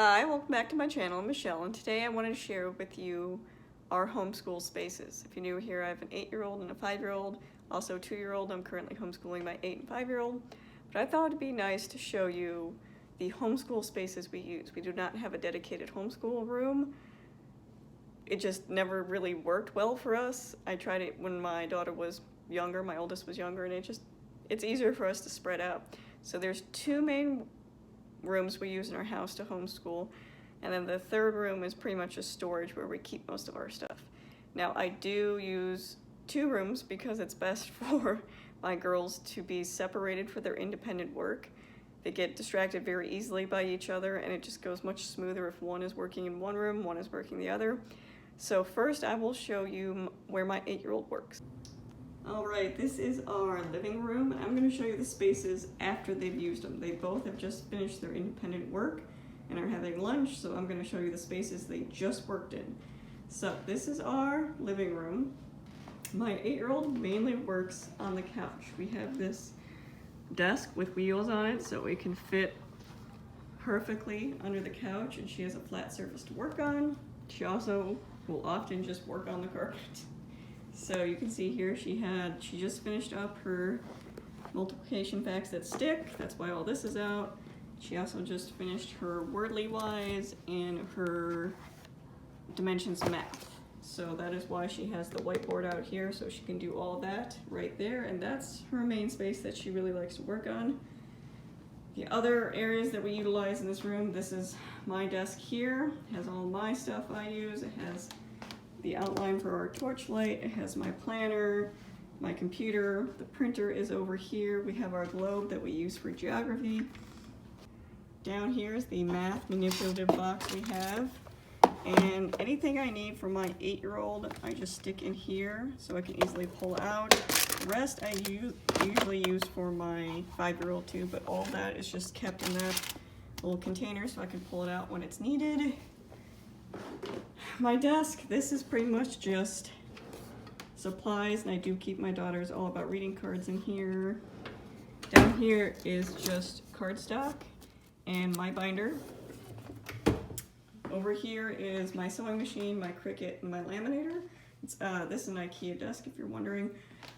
Hi, welcome back to my channel. I'm Michelle, and today I wanted to share with you our homeschool spaces. If you're new here, I have an 8-year-old and a 5-year-old, also a 2-year-old. I'm currently homeschooling my 8 and 5-year-old, but I thought it'd be nice to show you the homeschool spaces we use. We do not have a dedicated homeschool room. It just never really worked well for us. I tried it when my daughter was younger, my oldest was younger, and it's easier for us to spread out. So there's 2 main rooms we use in our house to homeschool, and then the 3rd room is pretty much a storage where we keep most of our stuff. Now I do use 2 rooms because it's best for my girls to be separated for their independent work. They get distracted very easily by each other, and it just goes much smoother if one is working in one room, one is working the other. So first I will show you where my 8-year-old works. Alright, this is our living room, and I'm going to show you the spaces after they've used them. They both have just finished their independent work and are having lunch, so I'm going to show you the spaces they just worked in. So this is our living room. My 8-year-old mainly works on the couch. We have this desk with wheels on it so it can fit perfectly under the couch, and she has a flat surface to work on. She also will often just work on the carpet. So you can see here she just finished up her multiplication facts that stick. That's why all this is out. She also just finished her Wordly Wise and her Dimensions Math. So that is why she has the whiteboard out here, so she can do all that right there, and that's her main space that she really likes to work on. The other areas that we utilize in this room, this is my desk here. It has all my stuff I use. It has the outline for our torchlight, it has my planner, my computer, the printer is over here, we have our globe that we use for geography. Down here is the math manipulative box we have, and anything I need for my 8-year-old I just stick in here so I can easily pull out. The rest I usually use for my 5-year-old too, but all that is just kept in that little container so I can pull it out when it's needed. My desk, this is pretty much just supplies, and I do keep my daughter's All About Reading cards in here. Down here is just cardstock and my binder. Over here is my sewing machine, my Cricut, and my laminator. This is an IKEA desk if you're wondering.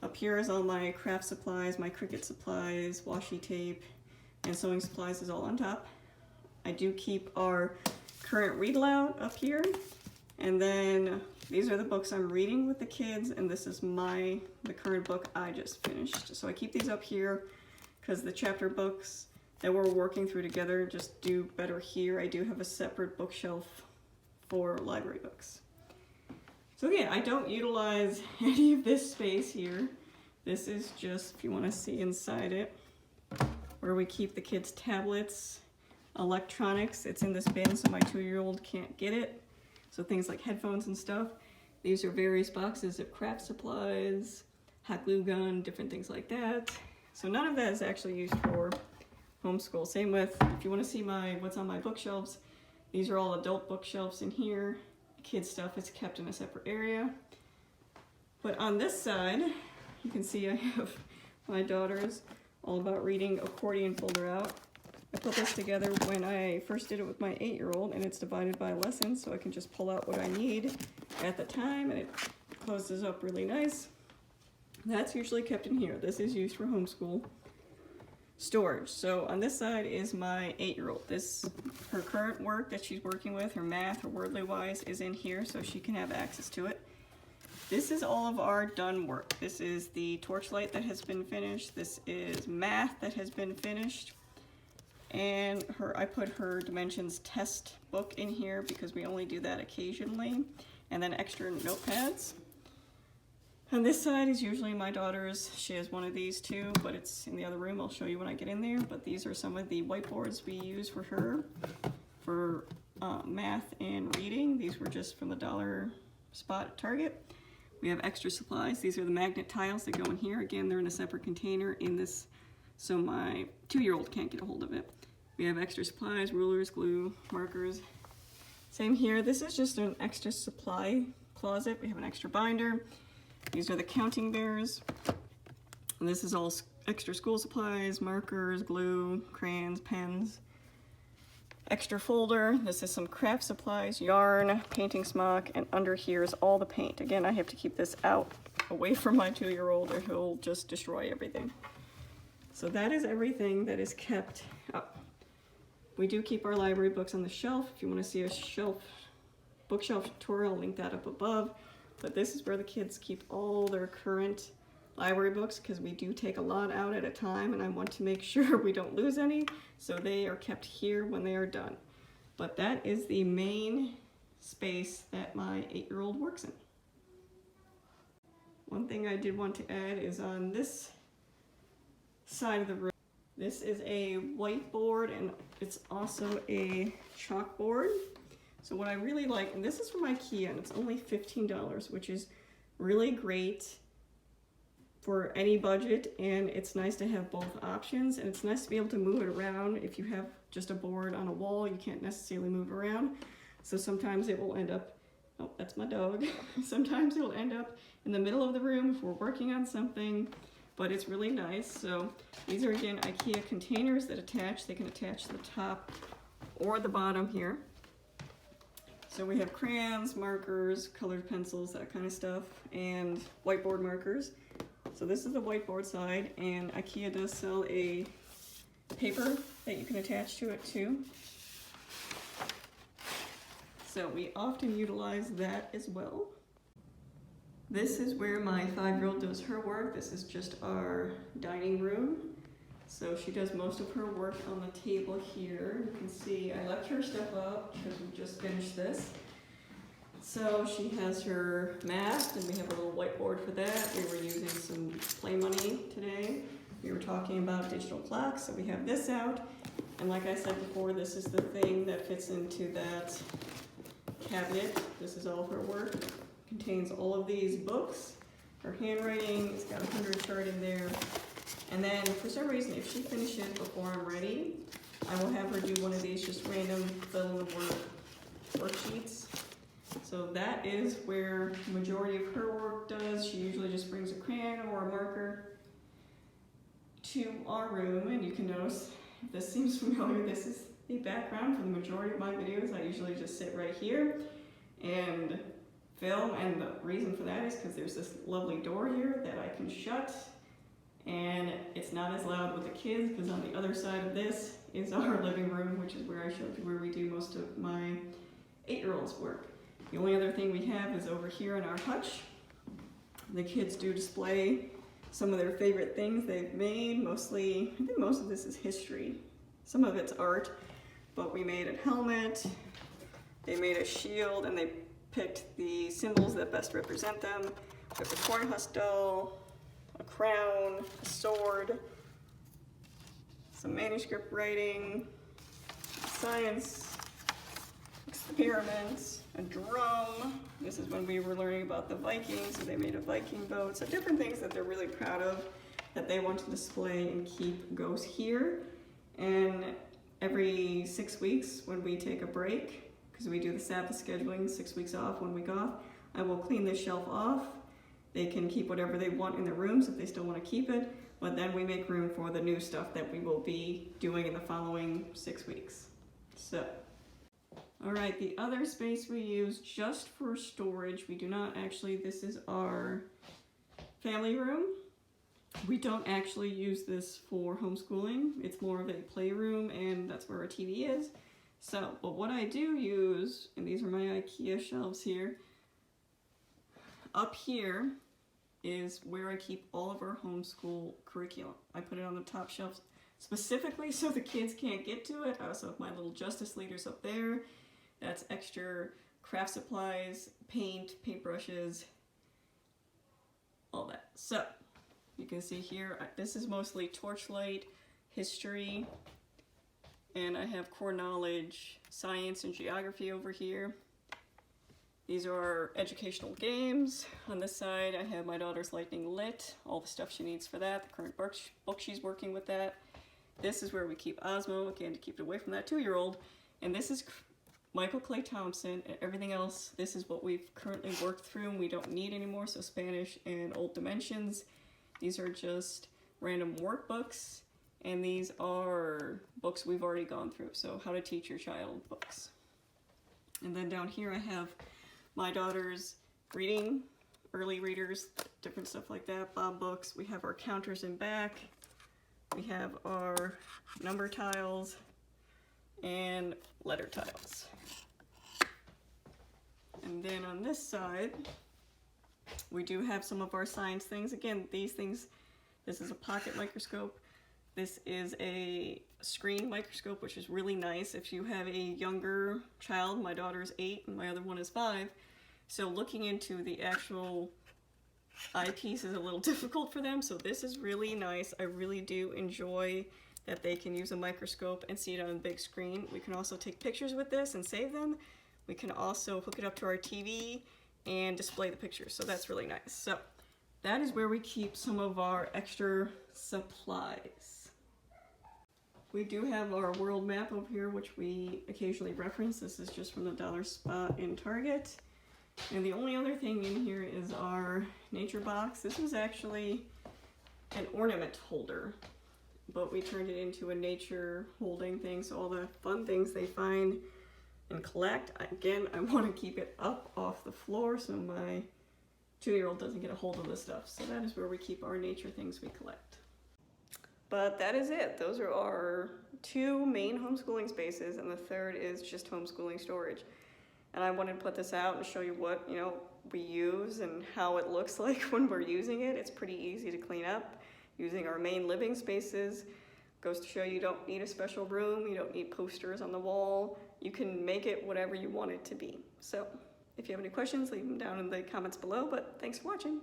Up here is all my craft supplies, my Cricut supplies, washi tape, and sewing supplies is all on top. I do keep our current read aloud up here, and then these are the books I'm reading with the kids, and this is the current book I just finished. So I keep these up here because the chapter books that we're working through together just do better here. I do have a separate bookshelf for library books. So again, I don't utilize any of this space here. This is just, if you want to see inside it, where we keep the kids' tablets, electronics. It's in this bin so my 2-year-old can't get it. So things like headphones and stuff. These are various boxes of craft supplies, hot glue gun, different things like that. So none of that is actually used for homeschool. Same with, if you want to see what's on my bookshelves, these are all adult bookshelves in here. Kids stuff is kept in a separate area. But on this side, you can see I have my daughter's All About Reading accordion folder out. I put this together when I first did it with my 8-year-old, and it's divided by lessons, so I can just pull out what I need at the time, and it closes up really nice. That's usually kept in here. This is used for homeschool storage. So on this side is my 8-year-old. Her current work that she's working with, her math, her Wordly Wise, is in here, so she can have access to it. This is all of our done work. This is the torchlight that has been finished. This is math that has been finished. And I put her Dimensions test book in here because we only do that occasionally, and then extra notepads. On this side is usually my daughter's. She has one of these too, but it's in the other room. I'll show you when I get in there. But these are some of the whiteboards we use for her for math and reading. These were just from the dollar spot at Target. We have extra supplies. These are the magnet tiles that go in here. Again, they're in a separate container in this, so my 2-year-old can't get a hold of it. We have extra supplies, rulers, glue, markers. Same here. This is just an extra supply closet. We have an extra binder. These are the counting bears. And this is all extra school supplies, markers, glue, crayons, pens. extra folder. This is some craft supplies, yarn, painting smock, and under here is all the paint. Again, I have to keep this out away from my 2-year-old or he'll just destroy everything. So that is everything that is kept up. We do keep our library books on the shelf. If you want to see a bookshelf tutorial, I'll link that up above. But this is where the kids keep all their current library books, because we do take a lot out at a time and I want to make sure we don't lose any. So they are kept here when they are done. But that is the main space that my 8-year-old works in. One thing I did want to add is on this side of the room, this is a whiteboard and it's also a chalkboard. So what I really like, and this is from IKEA and it's only $15, which is really great for any budget, and it's nice to have both options, and it's nice to be able to move it around. If you have just a board on a wall, you can't necessarily move around. So sometimes it will end up, oh, that's my dog. Sometimes it'll end up in the middle of the room if we're working on something, but it's really nice. So these are, again, IKEA containers that attach. They can attach to the top or the bottom here. So we have crayons, markers, colored pencils, that kind of stuff, and whiteboard markers. So this is the whiteboard side, and IKEA does sell a paper that you can attach to it too. So we often utilize that as well. This is where my 5-year-old does her work. This is just our dining room. So she does most of her work on the table here. You can see I left her stuff up because we just finished this. So she has her math, and we have a little whiteboard for that. We were using some play money today. We were talking about digital clocks, so we have this out. And like I said before, this is the thing that fits into that cabinet. This is all her work. It contains all of these books, her handwriting. It's got a 100 chart in there. And then for some reason, if she finishes before I'm ready, I will have her do one of these just random fill in the word worksheets. So that is where the majority of her work does. She usually just brings a crayon or a marker to our room, and you can notice, if this seems familiar, this is the background for the majority of my videos. I usually just sit right here and film, and the reason for that is because there's this lovely door here that I can shut, and it's not as loud with the kids, because on the other side of this is our living room, which is where I showed you where we do most of my 8-year-old's work. The only other thing we have is over here in our hutch. The kids do display some of their favorite things they've made. Mostly, I think most of this is history. Some of it's art, but we made a helmet, they made a shield, and they picked the symbols that best represent them. We have a corn husk doll, a crown, a sword, some manuscript writing, science experiments, a drum. This is when we were learning about the Vikings, so they made a Viking boat. So different things that they're really proud of that they want to display and keep goes here. And every 6 weeks when we take a break, because we do the Sabbath scheduling, 6 weeks off, 1 week off, I will clean this shelf off. They can keep whatever they want in their rooms if they still want to keep it, but then we make room for the new stuff that we will be doing in the following 6 weeks. So. All right, the other space we use just for storage, we do not actually, this is our family room. We don't actually use this for homeschooling. It's more of a playroom, and that's where our TV is. So, but what I do use, and these are my IKEA shelves here, up here is where I keep all of our homeschool curriculum. I put it on the top shelves specifically so the kids can't get to it. I also have my little justice leaders up there. That's extra craft supplies, paint, paintbrushes, all that. So, you can see here, this is mostly torchlight, history, and I have core knowledge, science, and geography over here. These are our educational games. On this side, I have my daughter's Lightning Lit, all the stuff she needs for that, the current book she's working with that. This is where we keep Osmo, again, to keep it away from that 2-year-old. And this is Michael Clay Thompson, and everything else, this is what we've currently worked through and we don't need anymore, so Spanish and Old Dimensions. These are just random workbooks, And these are books we've already gone through, so how to teach your child books. And then down here I have my daughter's reading, early readers, different stuff like that, Bob books. We have our counters in back. We have our number tiles and letter tiles. And then on this side, we do have some of our science things. Again, these things, this is a pocket microscope. This is a screen microscope, which is really nice if you have a younger child. My daughter is 8 and my other one is 5. So looking into the actual eyepiece is a little difficult for them. So this is really nice. I really do enjoy that they can use a microscope and see it on a big screen. We can also take pictures with this and save them. We can also hook it up to our TV and display the pictures. So that's really nice. So that is where we keep some of our extra supplies. We do have our world map over here, which we occasionally reference. This is just from the dollar spot in Target. And the only other thing in here is our nature box. This was actually an ornament holder, but we turned it into a nature holding thing. So all the fun things they find and collect. Again, I want to keep it up off the floor so my 2-year-old doesn't get a hold of this stuff. So that is where we keep our nature things we collect. But that is it. Those are our 2 main homeschooling spaces, and the third is just homeschooling storage. And I wanted to put this out and show you what, we use and how it looks like when we're using it. It's pretty easy to clean up. Using our main living spaces goes to show you don't need a special room, you don't need posters on the wall. You can make it whatever you want it to be. So if you have any questions, leave them down in the comments below, but thanks for watching.